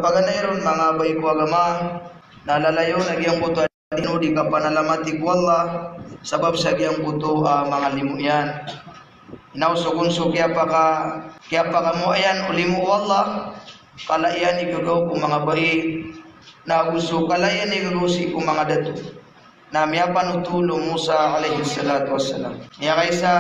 Paganairon mga baik agama nalalayo nagyang buto dino di kapanalamati ko Allah sabab sa giyang buto mga limo yan. Inausukon kaya pa mo ayan ulimu Allah kala iyan igagaw ko mga baik na gusto kala iyan igagaw si ko mga dato na miyapan utulo Musa alaihi salatu wassalam. Miya kaysa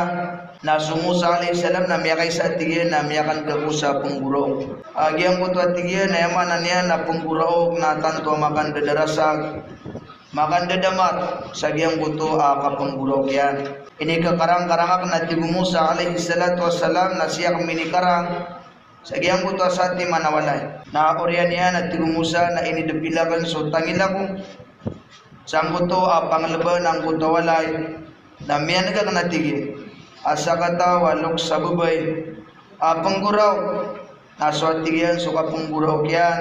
nasu Musa alaihi salam na miya kaysa tigyan na miyakan gago sa punggurong. Agiyang buto at tigyan na yamanan niya na punggurong na tanto makan dadarasag makan dadamat sa giyang buto kapunggurong yan. Ini kakarang-karangak na tibu Musa alaihi salatu wassalam na siya kaminikarang sa giyang buto asati manawalay. Na oryan niya na tibu Musa na inidapilakan so tangilakong sang buto panglaban ang buto walay na miyan ka kanatigi asa kata walok sa babay pangguraw na suatigian suka pangguraw kian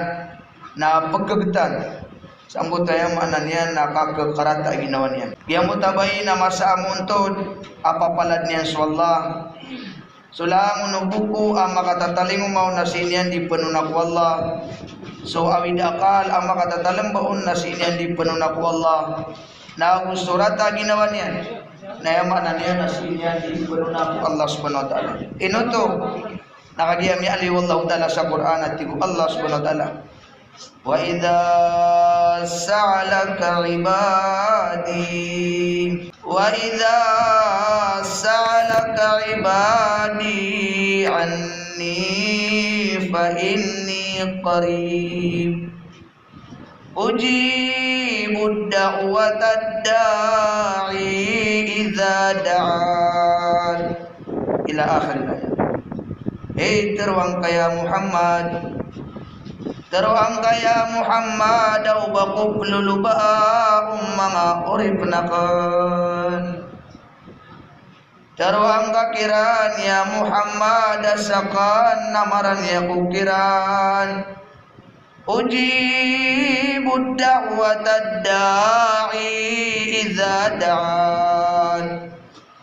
na pagkagitan sang buto yang manan yan nakakakarata ginawan yan yang mutabay na masaamuntod apapalad niyan sa Allah sulang unubuku makatataling umaw na sinyan di penunak wallah. So awid akal ang makatatalang baon na sinyan di penunak wallah na gusto rata ginawa niyan na yamanan niya na sinyan di penunak Allah subhanahu wa ta'ala. Inoto nakagiyami ali wallahu ta'ala sa Quran at tigo Allah subhanahu wa ta'ala wa idha sa'alaka ibadi anni fa inni qarib ujibud da'watad da'i idza da'an ila akhir ayat. Teruang kaya Muhammad daw bakop luluba mga oripnakan Taruang kakiran ya Muhammad asakan namaran ya kukiran ujibud da'watad da'i idza da'an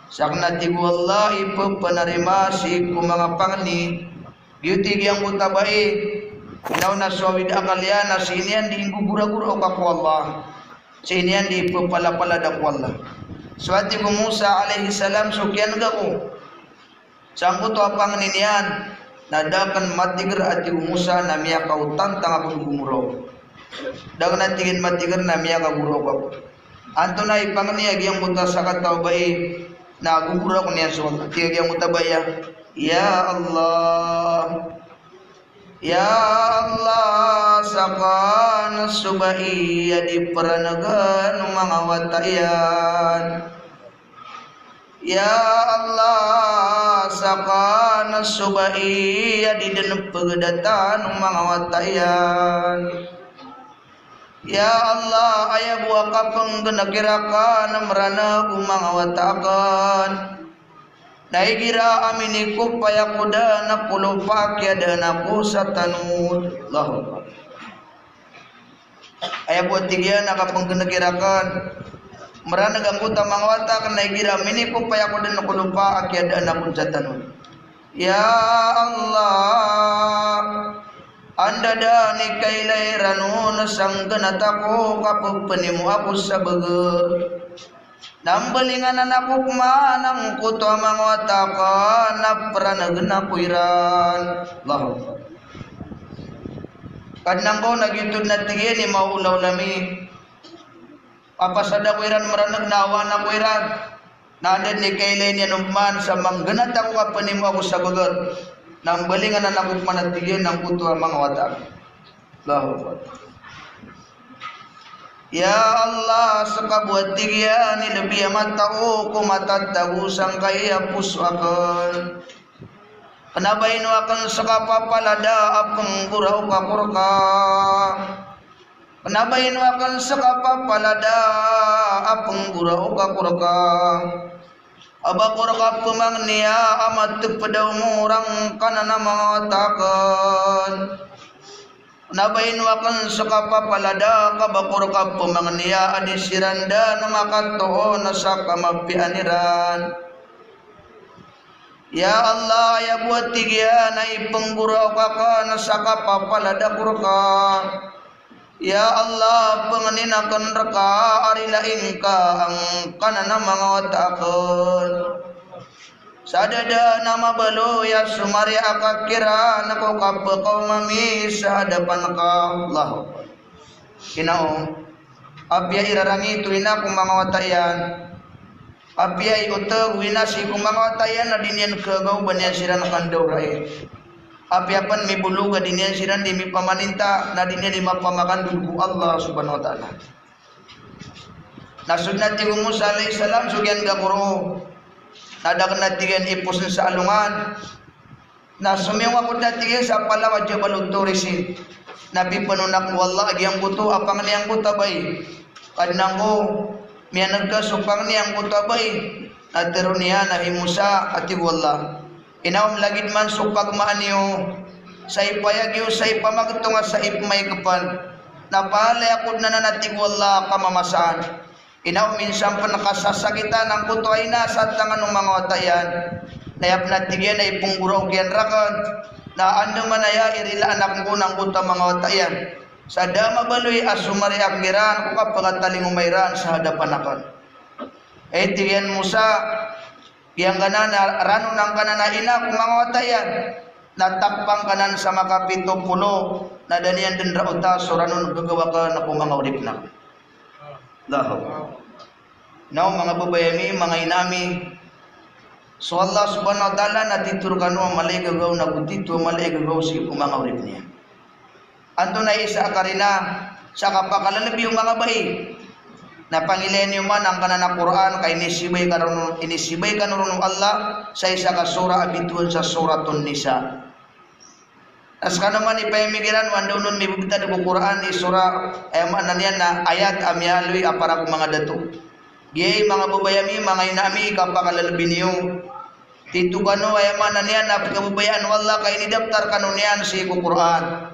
sakna tigu Allah ipepanarima si ku mga pangni beauty yang mutabai inaw na sawid akalian na sinian di gugura-gura ka ku Allah sinian di pepala-palada ku Allah. Suati ko Musa alaihi salam sukyan gaku sangko to apang ninian nadakan matiger ati Musa namia kautan tanga gumuro dagan natigin matiger namia ka guro ko antuna ipangni agi yang buta sakat tau bai na guguro ko niya so ati agi yang buta baya ya Allah sakan subai di peranagan mga watayan ya Allah sakan subai di den pegedatan mga watayan ya Allah aya buah kapeng genakirakan merana mga watakan Naigira aminiku payakuda na pulupak yada na pusatanud Allah. Ayah buat tiga nakapenggenegirakan merana ganggu tamang watak naigira aminiku payakuda na pulupak yada na pusatanud. Ya Allah, anda dani kailai ranun sang genataku kapupenimu aku sabeger. Nambalingan anakku manang kuto mangwatakan naprana kuiran Allah. Kadang kau nagitud natigeni mau ulami apa sada kuiran meranag nawa na kuiran nada ni kailan yan umman sa manggenat ako kapanim ako sa bagar nambalingan anakku manatigeni ng kuto mangwatakan Allah. Ya Allah sekabuat tiga ni lebih amat tahu ku mata tahu sangkai hapus akan kenapa inu akan sekapa palada apeng gurau kapurka kenapa inu akan sekapa palada apeng gurau kapurka abakurka pemangnia amat tepedau murang kana nama takan Nabain wakan sakapa palada kabakur ka pemangnia adisiranda namakato na sa kamapianiran Ya Allah ya buat tiga naik penggurau kakak nasaka papalada kurka. Ya Allah pengeninakan reka arila ingka angkana mangawatakan. Sadada nama balu ya sumari akakira nako kapa kau mami sahadapan ka Allah. Kinao abia irarangi tuina kumangawatayan. Abia utag winasi kumangawatayan na dinian kagaw banyan siran kandaw rai. Abia pan mi bulu ga dinian siran di mi pamaninta na dinian di mapamakan dulu Allah subhanahu wa ta'ala. Nasudnat ti Musa alaihi salam sugyan ga guru. Nada kena tigan ipus sa alungan. Na sumiwa ko datigan sa palawa Jabal Turisin. Nabi penunak wallah yang butuh apang yang butuh bay. Kadnang ko mianag ka supang niyang butuh bay. Naterunia nahi Musa ati wallah. Inawam lagid man supag maaniyo. Sa ipayagyo sa ipamagtunga sa ipmay kapan. Napalay ako na nanatig wallah kamamasaan. Inaw minsan pa nakasasakitan ng puto ay nasa tangan ng mga watayan. Nayap na tigyan ay pungguraw kiyan rakan. Na ando manaya irila anak ko ng puto mga watayan. Sa dama baloy asumari akgiran ko kapagataling umayran sa hadapan akan. Tigyan Musa. Yang kanan rano ng kananaina kung mga watayan. Natakpang kanan sa makapito pulo. Na daniyan din rauta so rano nagagawa ka na kung mga urip na. Lahab. Now mga babayami, mga inami. So Allah subhanahu wa ta'ala natiturkan mo malay gagaw na kutito, malay gagaw si mga urip niya. Anto na isa karina sa kapakalalabi yung mga bayi. Na pangilen yung man ang kanan Quran kay inisibay kanon ng Allah sa isa ka sura abituan sa suratun Nisa. As ka naman ipayamigiran wando nun may bubita di Quran ni surah mananian na ayat amyaloy para kung mga dato. Yay mga babayami mga inami kapakalalabi niyo. Tito kano ay mananian na pagkababayan wala kay nidaptar kanunian si Quran.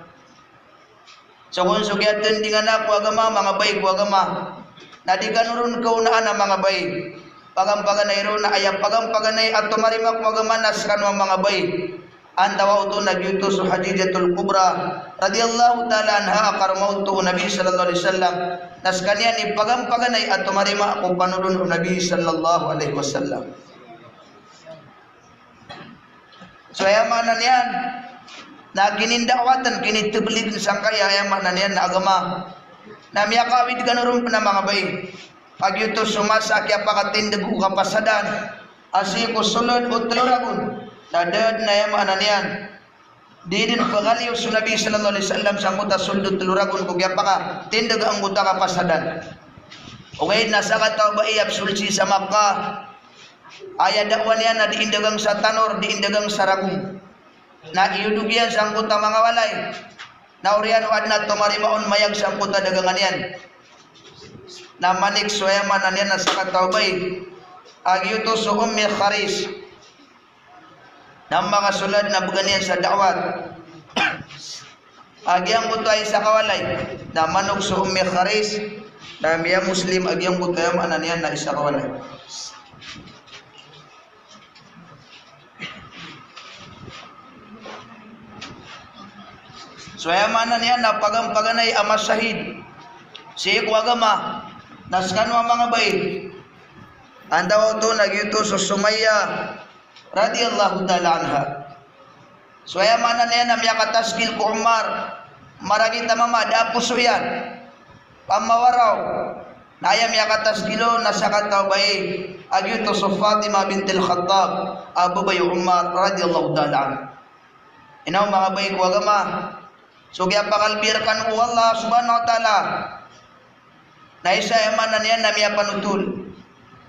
So kung sugyatan dingan na agama mga bay ko agama. Nadi kanurun kaunaan ang mga bay. Pagampaganay ro na ayap pagampaganay at tumarimak ko agama nas kanwa mga bay. Antawa uto nagyuto sa Hadijatul Kubra radhiyallahu ta'ala anha karmauto Nabi sallallahu alaihi wasallam nas kaniya ni pagampaganay at tumarima kung panulun Nabi sallallahu alaihi wasallam. So ayamanan yan na ginindawatan kinitublig sang kaya ayamanan yan na agama na miyakawid kanurun pa na mga bay pagyuto sumasa kaya pakatindag o kapasadan asiko sulod o teluragon nadad na yamanan yan. Di din pagaliw sa Nabi sallallahu alaihi wasallam sa muta suldot teluragon kung yapa ka tindag ang muta kapasadan. Okay, nasa kataw ba iyap sulsi sa Makkah. Aya dakwan yan na diindagang sa tanor, diindagang sa ragong. Na iudugyan sa muta mga walay. Na uriyan wad na tumarimaon mayag sa muta dagangan yan. Na manik suyaman yan nasa kataw ba agyuto sa Ummi Kharis. Ng mga sulad na buganian sa da'wat. Agyang butay sa kawalay na manok sa Ummi Kharis na miya Muslim agyang butay mananian na isa kawalay. So ayamanan niya na pagampaganay amas sahid. Si Ikwagama naskanwa mga bay. Andaw to nagyuto sa Sumaya radhiyallahu ta'ala anha. So ayamanan niya na miyakataskil ko Umar maragi tamama dapuso yan pamawaraw na ayam yakataskilo nasa kataw bay agyuto sa Fatima bintil Khattab Abu Bay Umar radhiyallahu ta'ala anha. Inaw mga bay ko agama so kaya pakalbirkan ko Allah subhanahu wa ta'ala na isa ayamanan niya na miya panutul.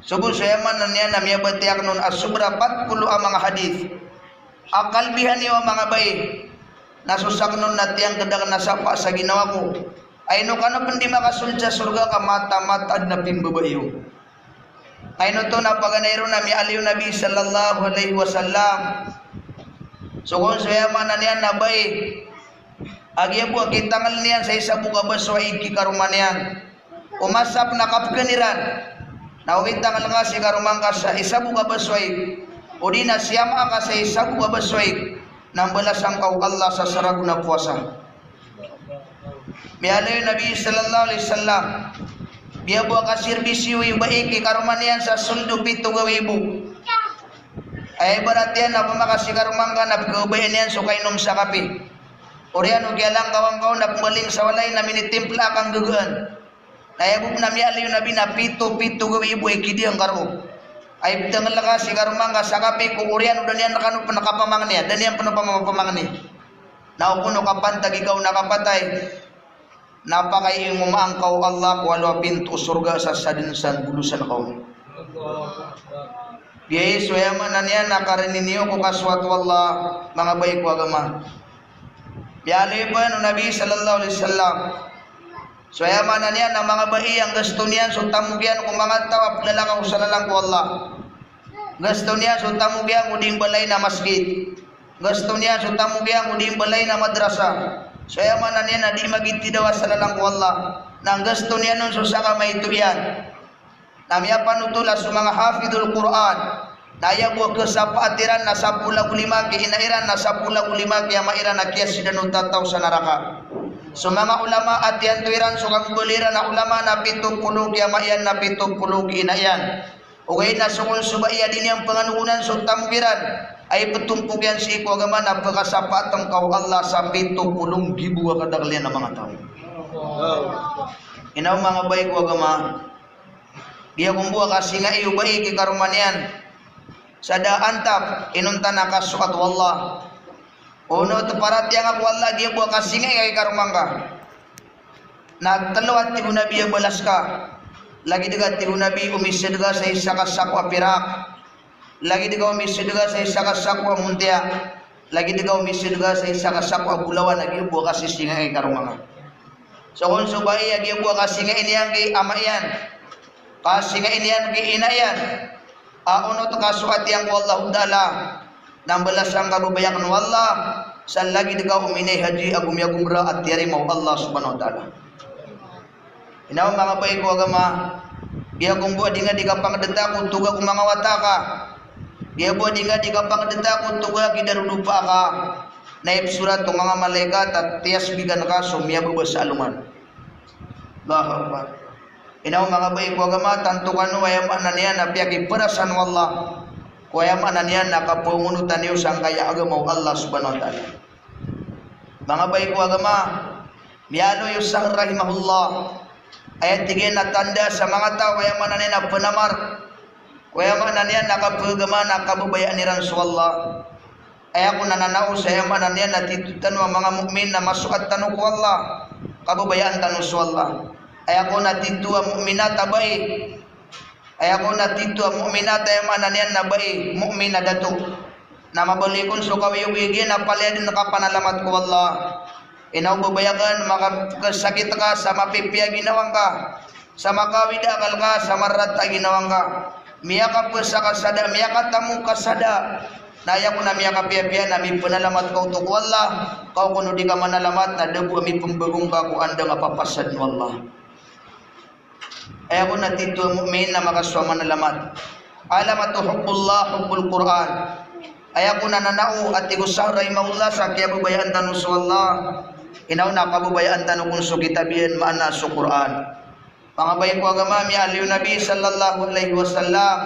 Subun saya man niya na miya batiak nun asubra 40 ang mga hadith. Akalbihan niyo ang mga bay. Nasusak nun na tiyang kadang nasapa sa ginawa ko. Ay no kano pandi makasul sa surga ka mata-matad na pimbabayo. Ay no to napaganayro na mi aliw Nabi sallallahu alaihi wasallam. So kung saya man niya na bay. Agya po kitangal niyan sa isa buka basway kikaruman niyan. Umasap na kapkaniran. Nawit tangal nga si karumangka sa isa buka basway O di na siyama ka sa isang wabasway nang balasang kau Allah sa saraguna puasa. Biala yung Nabi sallallahu alaihi wasallam biya buwa ka sirbisyo yung baiki karumanian sa suldo 7,000. Ay barat yan na pumakasi karumang ka na pagkabayan yan so kainom sa kape. Orian o lang kawang kau na pumaling sa walay na minitimpla kang dugaan. Nayabog na miyala yung Nabi na 7,000 ay kidi ang karo. Ay tangal ka si karumang ka sa kape kung orian o danian nakapamang niya. Danian panapamamang niya. Naupuno ka pantag ikaw nakapatay. Napakaing umaangkaw Allah wala pintu surga sa sadinsan bulusan kau. Biaya suyaman na niya nakariniyo ko kaswat wallah mga baik ko agama. Biya pa no Nabi sallallahu alaihi wasallam. Suyaman na niya na mga bayi ang gusto niya so tamugyan kung mga tawap lalakaw sa lalang ko Allah. Gusto niya so tamugyan uding balay na masjid. Gusto niya so tamugyan uding balay na madrasa. Suyaman na niya na di magiti daw sa lalang ko Allah. Nang gusto niya nun so saka may tuyan. Namya panutulas sa mga hafidul Quran. Naya buwa ke sa paatiran na 15 ki inairan na 10 ki mairan na kiyas sidanong tataw sa naraka. So mga ulama at yan tuiran so kang buliran na ulama na 70 ki mairan na 70 ki inayan. Okay na sukul subaya din yung panganuunan so tamugiran ay petumpuk yan si iko agama na pagkasapatang kau Allah sa 70,000 kadagalian ng mga tao. Inaw mga baik ko agama dia kumbuha kasi nga iyo baik ikarumanian sada antap inunta na kasukat wallah uno teparat yang aku wallah dia buah kasi nga ikarumang ka nagtalawat tibu nabi yang balas ka lagi dekat tibu nabi umisidga sa isa kasakwa pirak lagi dekat umisidga sa isa kasakwa muntia lagi dekat umisidga sa isa kasakwa bulawan lagi buah kasi singa ikarumang ka so kung subay dia buah kasi nga ini yang amayan kasi nga iniyan kiinayan uno to kasukat yang wallahu ta'ala nang balasang kababayan wallah san lagi degaw uminay haji agum yagumra at yari mau Allah subhanahu wa ta'ala inaw mga baik ko agama dia kumbuha di nga di kapang deta kung tuga kung mga wataka dia buha di nga di kapang deta kung tuga kidarudupa ka naib surat kung mga malaikat at tiyas bigan ka sumiyabubas sa aluman Allahu Akbar. Inaw mga baik ko agama tantukan wayam ananian na piyaki perasan wallah wayam ananian na kapungunutan niyo sang kaya agama Allah subhanahu wa ta'ala. Mga baik ko agama miyano yusang rahimahullah ayat 3 na tanda sa mga tao wayam ananian na penamar wayam ananian na kapagama na kabubayaan ni Rasulullah ay ako nananaw sa wayam ananian na titutan wa mga mukmin na masuk at tanong ko Allah kabubayaan tanong sa Allah. Ay ako natitua mukminat abay ay ako natitua mukminat ay mananian na bay mukmin na dato na mabalikon so kawiyuwigi na paledin nakapanalamat ko Allah inaw babayagan makasakit ka sa mapipya ginawang ka sa makawidakal ka sa marata ginawang ka miyaka po sa kasada miyaka tamu kasada naya ko na miyaka piya na mi panalamat ko to ko Allah kau kuno di ka manalamat na debu mi pembegong ka ko anda mapapasad mo Allah. Ay ako natito mu'min na makaswama na lamat. Alamat hubbullah hubbul Quran. Ay ako nananao at igusang rahimahullah sa kaya babayaan tanong sa Allah. Inaw na kababayaan tanong kung so kitabihan maana sa Quran. Mga bayan ko agama mi aliw Nabi sallallahu alaihi wasallam.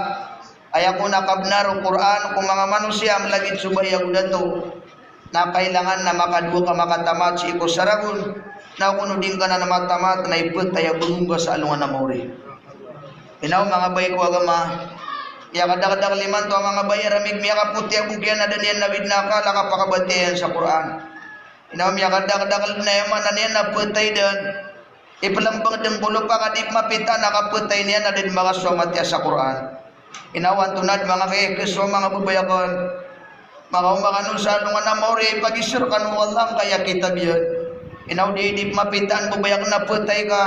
Ay ako nakabnaro Quran kung mga manusia malagid subay ako dato. Na kailangan na makadua ka makatamat si iko saragun. Na kuno din ka na namatamat na iput tayo bunga sa alungan na mauri. Inaw mga bayi ko agama ya kadang-kadang liman to mga bayi ramig miya kaputi ang bugyan na daniyan na bidnaka laka pakabatihan sa Quran. Inaw miya kadang-kadang na yaman na niyan na putay dan ipalambang din bulo pa kadip mapita nakaputay niyan na din mga sumatya sa Quran. Inawan tunad mga kayakiswa mga bubayakon mga umakanong sa alungan na mauri pag-isur kan walang kaya kitab yun. Inaw di mapitaan bubayak na putay ka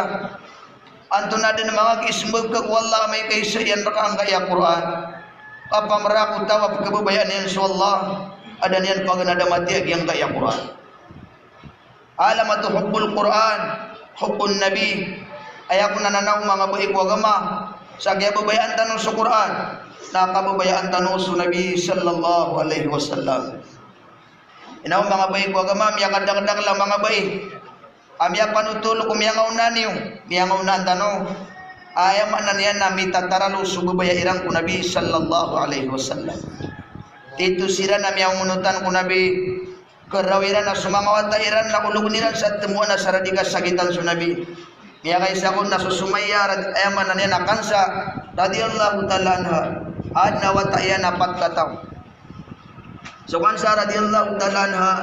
anto na din mga kismog kag wala may kaysayan ka ang kaya Quran papamra ko tawa pagkababayaan yan sa Allah adan yan pag nadamati ang kaya Quran alamat hubbul Quran hubbun Nabi ay ako nananaw mga baik agama Sagya babayaan tanong sa Quran, nakababayaan tanong sa Nabi sallallahu alaihi wasallam. Inaw mga bay ko agama, miya kadagdag lang mga bay. Amya panutulo ko miya ngaunan niyo, miya ngaunan tanong. Ayam anan yan na mitataralu subabaya irang ko Nabi sallallahu alaihi wasallam. Tito sira na miya ngunutan ko Nabi, kerawiran na sumangawata iran na uluguniran sa temuan na saradikas sagitan su Nabi. Miya kaisa ko nasusumaya ayam anan yan nakansa radhiyallahu ta'ala anha. Ad na wataya na patkataw. So kansa radhiyallahu ta'ala anha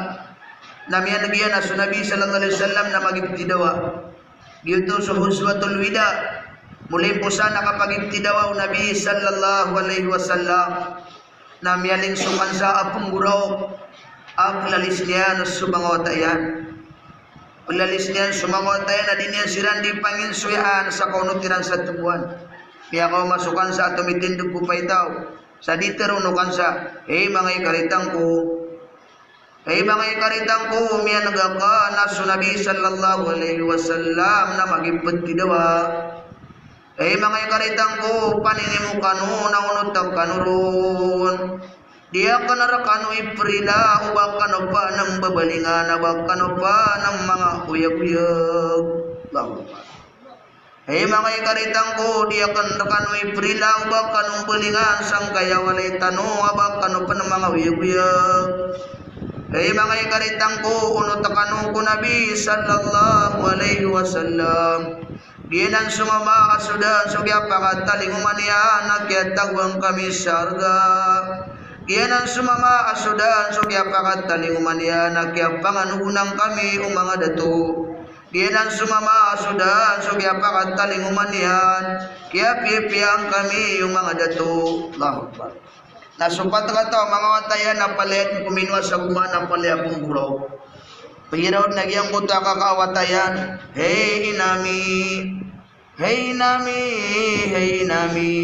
namiya nagiyan na su Nabi sallallahu alaihi wasallam na magibtidawa. Dito sa huswatul wida muli po sana nakapagibtidawa Nabi sallallahu alaihi wasallam namiyaling sumansa apong guraw lalis niya na sumangawatayan. Lalis niya sumangawatayan na din niya siran di panginsuyan sa kaunutiran sa tubuan. Kaya kau masukan sa tumitindog ko pa itaw. Sa diterunukan sa, mga ikaritang ko. Mga ikaritang ko, miya nagaka na Nabi sallallahu alaihi wasallam na magipagtidawa. Mga ikaritang ko, paninimu kanu, naunutag kanurun. Dia kanarakano iprila, ubak kano pa ng babalingan, ubak kano pa ng mga uyag-uyag. Mga ikaritang ko, dia kanarakano iprila, ubak kanong balingan, sang kaya walay tanong, ubak kano pa ng mga uyag-uyag. Mga ikaritang ko, unutakano ko Nabi sallallahu alaihi wasallam. Ginan sumama asudan, sugya pakataling umanian, nagyatagwang kami sarga. Ginan sumama asudan, sugya pakataling umanian, nagyapanganugunang kami umanga dato. Ginan sumama asudan, sugya pakataling umanian, kaya pipiyang kami yung mga dato. Allahu Akbar. Nasupat ka to, mga watayan na palit, kuminwa sa kumana pali akong guraw. Pagiraw nagyang kuta kakawatayan, hey inami, hey nami, hey nami.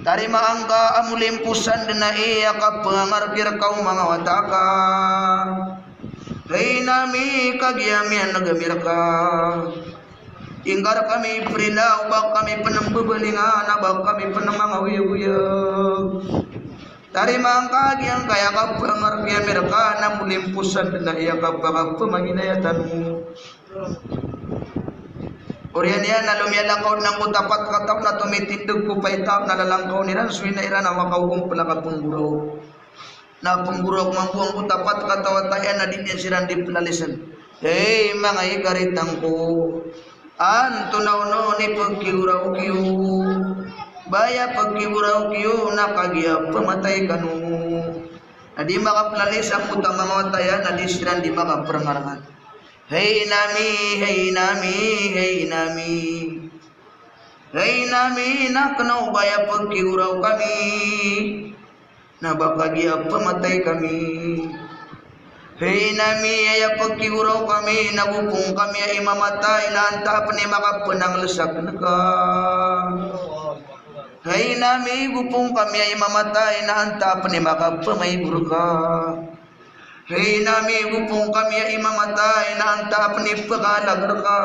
Tari maangka amulimpusan na iya ka pangarkir kau mga wataka. Hey nami kagyamian nagamir ka. Ingkar kami prila, ubak kami penambabalingan, abak kami penamang uyag-uyag. Tari maangka yang kaya ka pangarkir ka namulimpusan na iya ka pamanginayatanmu. Orian yan na lumiyalangkaw ng kutapat kataw na tumitindog ko pa itaw na lalangkaw niran suwi na iran na makawang pala ka pungguraw. Na pungguraw mampuang kutapat kataw at tayan na din yan siran di pelalisan. Hey mga ikaritang ko, antunaw no ni pagkiuraw kiyo, baya pagkiuraw kiyo nakagya pamatay kanu. Na di makaplalis ang utang mga tayan na di siran di makaparangarangan. Hey nami, hey nami, hey nami. Hey nami, nakanaw baya pagkiuraw kami. Nabakagya pamatay kami. Hey nami, aya pagkiuraw kami. Nagupong kami ay mamatay. Naantap ni makapunang lusak na ka. Hey nami, gupong kami ay mamatay. Naantap ni makapumaybur ka. Hey nami gupong kami ay mamatay na antap ni pagalag ka.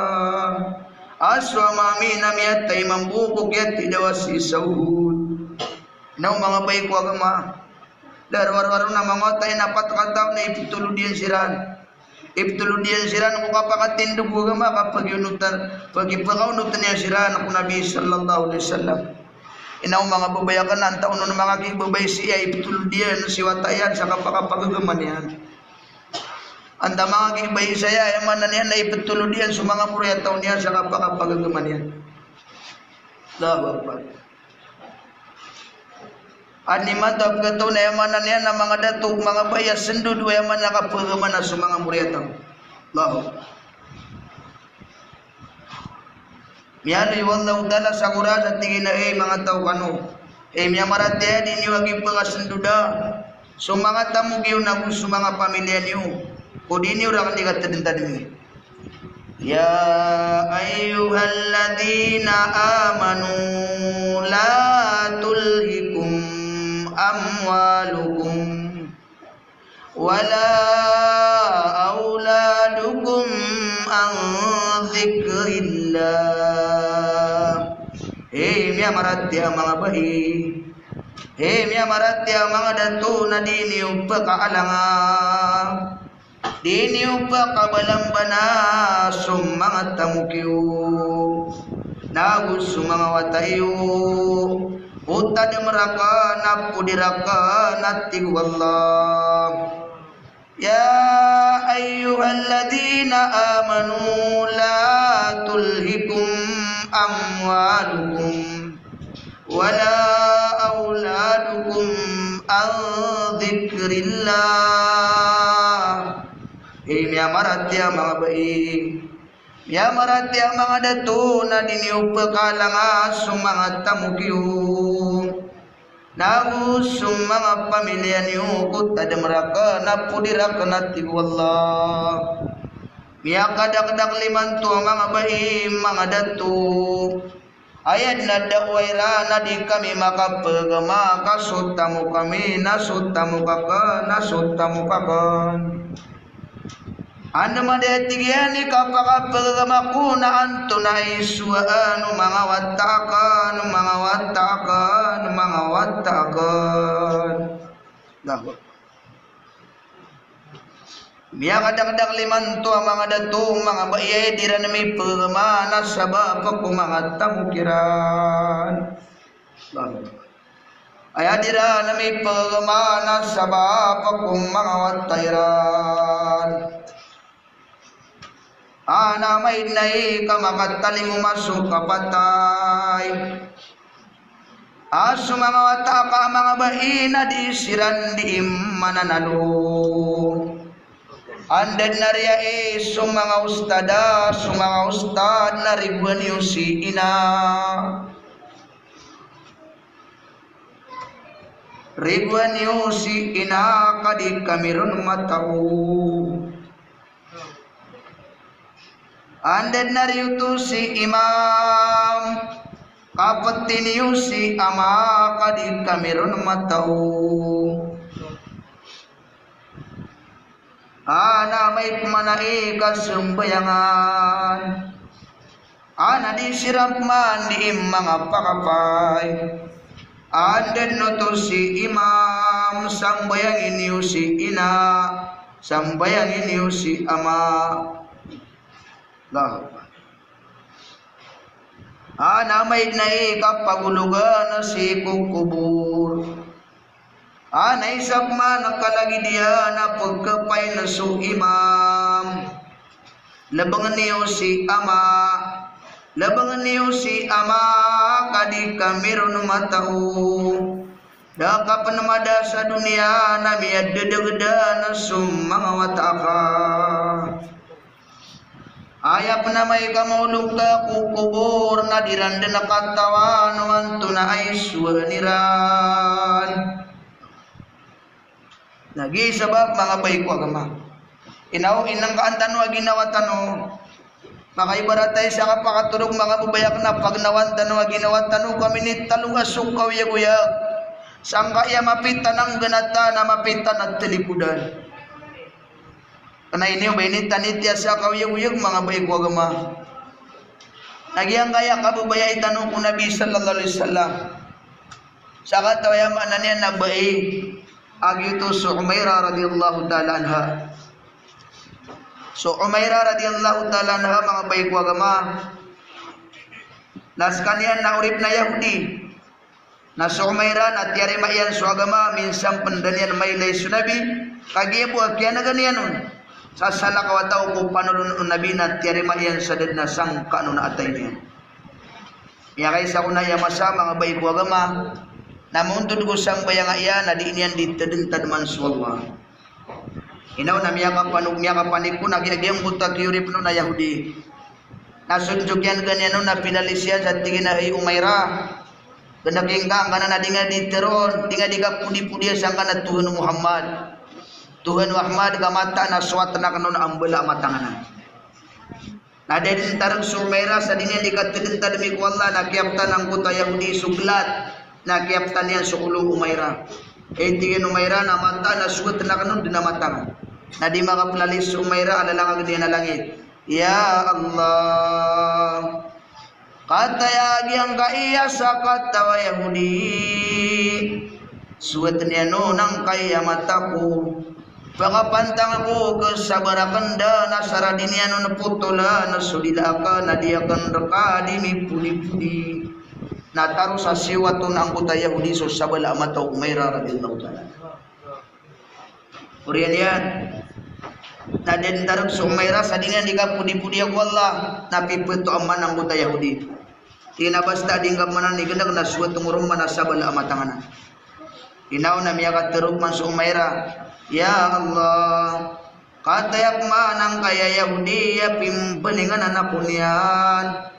Aswa mami nami at ay mambukok yat tidawas isawud. Naw mga bay ko agama. Darwar-waro na mga tay na patkataw na ipituludian siran. Ipituludian siran ko kapakatindog ko agama kapag yunutan. Pag ipakaunutan niya siran ako Nabi sallallahu alaihi wasallam. Inaw mga babayakan na ang taon ng mga kibabay siya ipituludian si watayan sa kapakapagagaman yan. Anda mga kibay saya yang mana niya na ipituludian sa mga muryataw niya sa kapakapagagaman yan. Allahu Akbar. Ani matap kataw na yang mana niya na mga datuk mga bayas sendud wa yang mana kapagagaman na sa mga muryataw. Allahu Akbar. Miyano wallahu ta'ala sa Quran at tingin na mga tao kano. Miya maratya din yung aging pangasenduda. So mga tamog yun na sa mga pamilya niyo. Kudi ni orang ni kata tadi. Ya ayyuhalladzina amanu la tulhikum amwalukum wala auladukum an dzikrillah miya maratya mga bayi. Miya maratya mga datu na dini upakaalanga. Dini upakabalambana sumanga tamukyo. Nagus sumanga watayo. Utad meraka napudiraka natig wallah. Ya ayyuhalladzina amanu la tulhikum amwalukum wala auladukum an dzikrillah. Miya maratya mga bayi. Miya maratya mga datu na diniupakalanga sumanga tamukyo. Nagus sumanga pamilya niyo kutad meraka napudiraka natig wallah. Miya kadak-dak limantu mga bayi mga datu. Ayat na dakwaira na di kami makapagama kasutamu kami nasutamu kakan. Anda madetigiani kapakapagama kuna anto na iswaanu mga watakan. Miya kadak-dak limantu mga datu mga bayay dira na may pagama nasaba pa ko mga tamukiran. Ay dira na may pagama nasaba pa ko mga watayran. Ana may nai kamakataling umasok kapatay. Aso mga wataka mga baina di siran di mananalo. Andad na riya sumanga ustad na ribuan yung si ina. Ribuan yung si ina kadi kamiron matao. Andad na riyo to si imam kapatin yung si ama kadi kamiron matao. Ana may pumanai kasumbayangan. Ana disirap man di mga pakapay. Anden no to si imam sambayangin niyo si ina, sambayangin niyo si ama. Ana may nai kapagulugan na si kukubur. Anay sakma nakalagi dia na pagkapay na su imam. Labangan niyo si ama kadi kamiron matao. Daka panamada sa dunia na miyadadagada na sumanga wataka. Aya panamay kamaulog ka kukubur na diranda na katawan wanto na ay suwaniran. Lagi sebab mga bayi ko agama. Inaw inang kaantan wa ginawa tano. Makaibaratay sa kapakaturog mga bubayak na pagnawantan wa ginawa tano kami ni talunga sukaw yaguyag. Sangka iya mapitan ang ganata na mapitan at tilikudan. Kana ini bainit tanitya sa kawyag-uyag mga bayi ko agama. Nagyang kaya kabubaya itanong ko Nabi sallallahu alaihi wasallam. Sa katawayaman na niya na bayi agitu su Umairah radhiyallahu taala anha. So Umairah radhiyallahu taala anha mga bayi ko agama. Nas kanian na urip na Yahudi. Na su Umairah na tiari mayan su agama minsan pendanian mailay su Nabi kagibo akyan na ganianon. Sa salakawataw ko panulun Nabi na tiari mayan sa dad na sangka no na atay niya. Miya kaysa unaya masa mga bayi ko agama. Namun tudugo sang bayang iya na di inian ditadentad man suwallah. Inaw na miya kapanik ko nagyagyang butak yurip no na Yahudi. Nasunjuk yan ganyan no na pinalisyan sa tingin na ay Umairah. Ganaging ka na di nga diteron, di nga di ka pudi-pudi sang ka na Tuhan Muhammad. Tuhan Muhammad kamata na suwat na kanon ang bala matanganan. Na din tarang Umairah sa dinya di ka tidentad mi ko Allah na kiyaptan ang kuta Yahudi suglat. Nakiaptan niya sa ulong Umairah. Tingin Umairah na mata na suwat na kanon dinamatang. Na di makaplalis Umairah alalang ang diyan na langit. Ya Allah. kata yang kaya sakata wa Yahudi suat niano nang kaya mataku pagapantang ako kesabarakan da nasara diniano naputula nasudilaka nadiakan reka dini pudi-pudi nataru sa siwatun ang kuta Yahudi so sabala mata Umairah radhiyallahu ta'ala. Urian yan naden darab sa Umairah sa dingan di ka pudi-pudi ako Allah napipeto aman ang kuta Yahudi tinabasta dinggap manan ni gendak na suwat tumurum man sabala amatanganan. Inaw na miyakat terukman sa Umairah, ya Allah, katayak manang kaya Yahudi ya pimbelingan anak kunyan.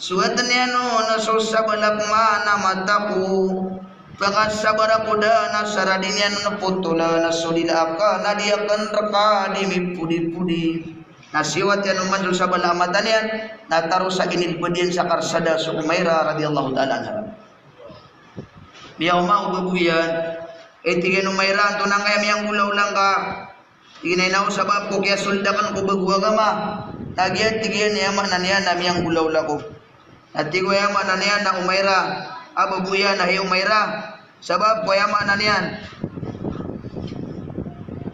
Suwatan yan na susabalak mana mataku, pakat sabara kuda na saradin yan na putula na sulila ka na diakan reka di mipudi-pudi. Nasiwat yan umanjul sa balamatan yan, nataru sa inilbadin sa karsada sa Umairah radhiyallahu ta'ala anha. Biyaw mau babuyan, tingin Umairah to nang kaya miyang gulaw lang ka. Tingin na sabab ko kaya suldakan ko baguwa gama. Tagiyan tingin niya mananiyan na miyang gulaw lang ko. At tigo ya mananiyan na Umairah, babuyan na Umairah. Sabab ko ya mananiyan.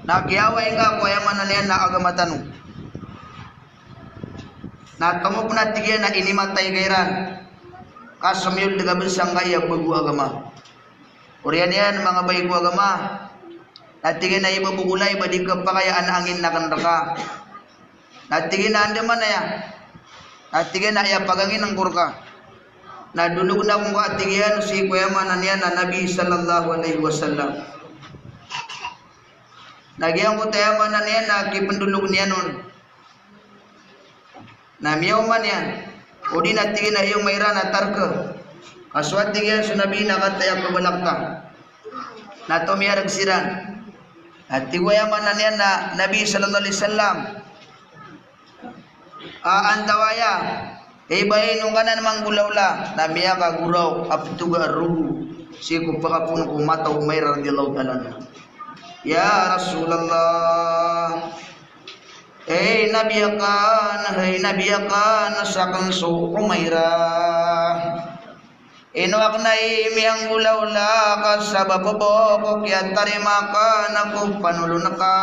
Nagyaway ka ko ya mananiyan na agamatanu. Natamu pun tigyan na inimatay gairan. Kasamyul daga bersang kaya bagu agama. Urian yan mga bayi ko agama. Natigin na iba bugulay badi kapakayaan angin na kanraka. Natigin na anda man na ya. Natigin na iya pagangin ng kurka. Nadulog na kung katigyan si kuya manan yan na Nabi sallallahu alaihi wasallam. Nagyang ko tayo manan yan na kipendulog niya nun. Na miyaw man yan. O di natigin na iyong mayra na tarka. Kaswat tigyan sa Nabi na kataya kabalakta. Na tumiyarag siran. At tigwayaman na niyan na Nabi sallallahu alaihi wasallam. Antawaya. Ibayin nung kanan mang gulawla. Na miya ka guraw. Apituga aruhu. Siku pakapun kumata Umairah radhiyallahu ta'ala. Ya Rasulullah. Hey Nabi akan sakan so Umairah. Inuak na imiyang gulawla ka sa bababok yan tarima ka naku panulun ka.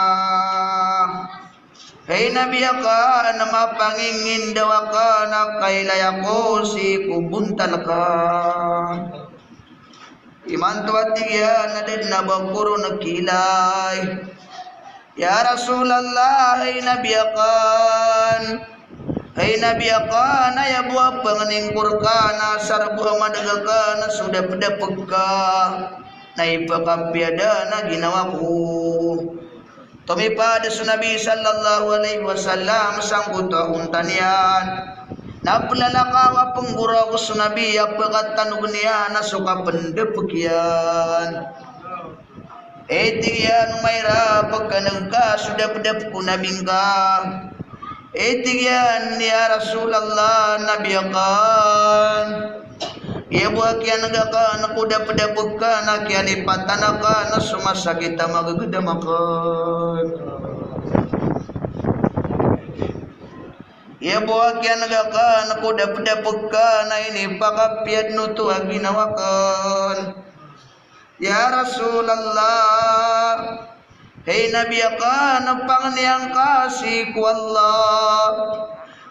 Hey Nabi ka na mapangingin daw ka na kailaya ko si kubuntan ka. Iman tuwat tigyan na din na bakuro nagkilay. Ya Rasulallah ay nabiyakan ay nabiyakan ay abuah pengeningkur ka na sarbu amadaga ka na sudah pedapag ka na ipakapiada na ginawa ko. Tumipada sa Nabi sallallahu alaihi wasallam sang kutaon tanian napalalakawa penggura ko sa Nabi apakat tanong niya na suka pendapag yan. Tigyan Umairah pagkanang ka sudah pedap ko nabing ka. Tigyan ya Rasulullah nabiyakan. Iya buat kian ka na kuda pedap ka na kian ipatan ka na sumasa kita magagdamakan. Iya buat kian ka na kuda pedap ka na ini pakapiad nutu aginawakan. Ya Rasulullah, hey Nabi ka napang niyang kasih ku Allah.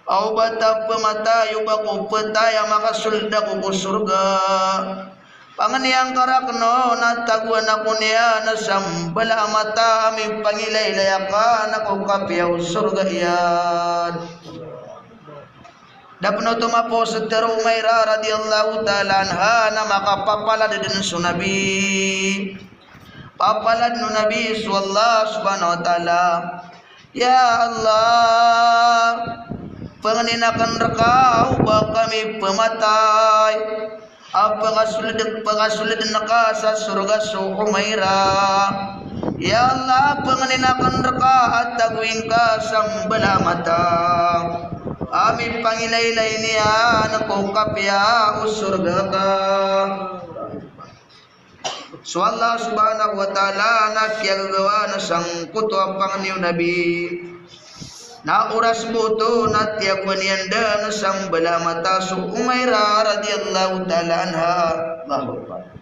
Au bata pematayu baku petaya makasulda ku surga. Panganiyang karakno nataguan ako niya na sambala mata aming pangilaylaya ka naku kapiyaw surga yan. Dapno tumapo sa Umairah radhiyallahu ta'ala anha na makapapalad din sa Nabi. Papalad no Nabi sallallahu subhanahu wa ta'ala. Ya Allah, panganinakan rakaw ba kami pematay. Pagasulit na ka sa surga sa Umairah. Ya Allah, panganinakan raka at tagwing ka sa balamata. Amin pangilaylay niya nakukap ya usurga ka. So Allah subhanahu wa ta'ala nakyagawa na sang kutwa pang niyo Nabi. na oras buto na tiyagwanianda na sang bala mata su Umairah radhiyallahu ta'ala anha. Allahu Akbar.